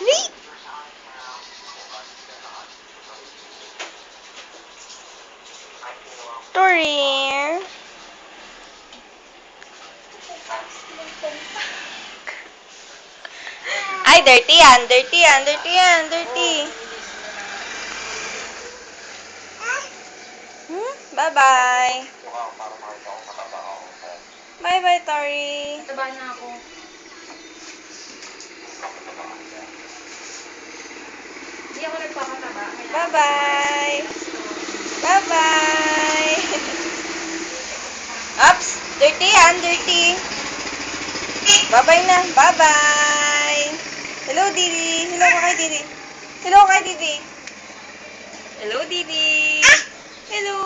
Wait! Tori! Ay, dirty yan! Dirty yan! Dirty yan! Dirty! Bye-bye! Bye-bye, Tori! Mataba na ako. Hindi ako nagpapataba. Bye-bye! Bye-bye! Ups! Dirty yan! Dirty! Bye-bye na! Bye-bye! Hello, Didi! Hello ka kay Didi! Hello kay Didi! Hello, Didi! Hello!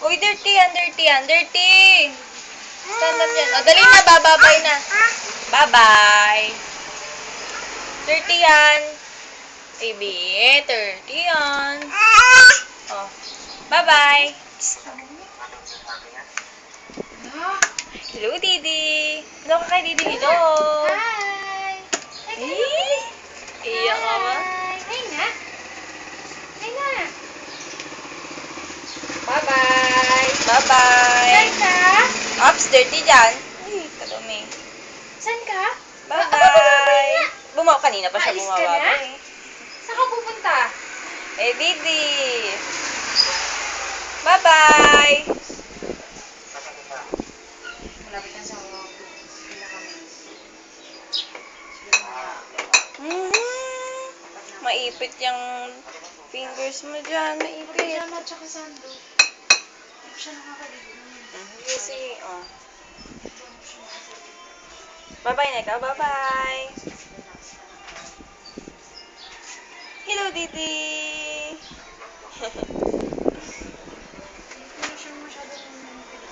Uy, dirty yan! Dirty yan! Dirty! Stand up yan. O, dali na! Bababay na! Bye-bye! Dirty yan! Baby, dirty yan! Oh, bye-bye! Hello, Didi! Hello ka kay Didi! Hello! Hi! Iyak ka ba? Hi nga! Hi nga! Bye-bye! Saan Bye-bye! ka? Ups, dirty dyan! Ay, kadumi. Saan ka? Bye-bye! Kanina pa siya Aalis ka bumaba na? eh. Saan ka pupunta? Eh, Didi! Bye-bye! Malapit na sa pinakami. Maipit yung fingers mo dyan. Maipit. Pajama at saka sando. Hindi siya nakakaligo. Kasi, oh. Bye-bye na ikaw. Bye-bye! Hello, Didi! Hindi siya masyadong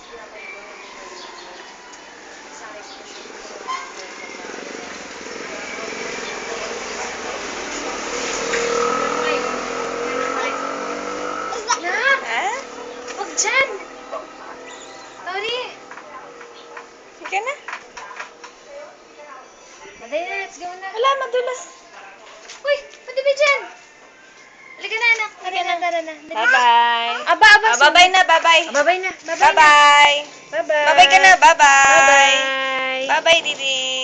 pinapaligo. Sakit ko siya. Nak! Ha? Huwag dyan! Tori! Sige na. Madali na, let's go na. Wala, madulas. Uy! Pwede ba dyan? Halika na, anak. Tara na, tara na. Bye-bye. Aba, aba. Ah, bye-bye na, bye-bye. Bye-bye na. Bye-bye na. Bye-bye. Bye-bye. Bye-bye ka na, bye-bye. Bye-bye. Bye-bye, Didi.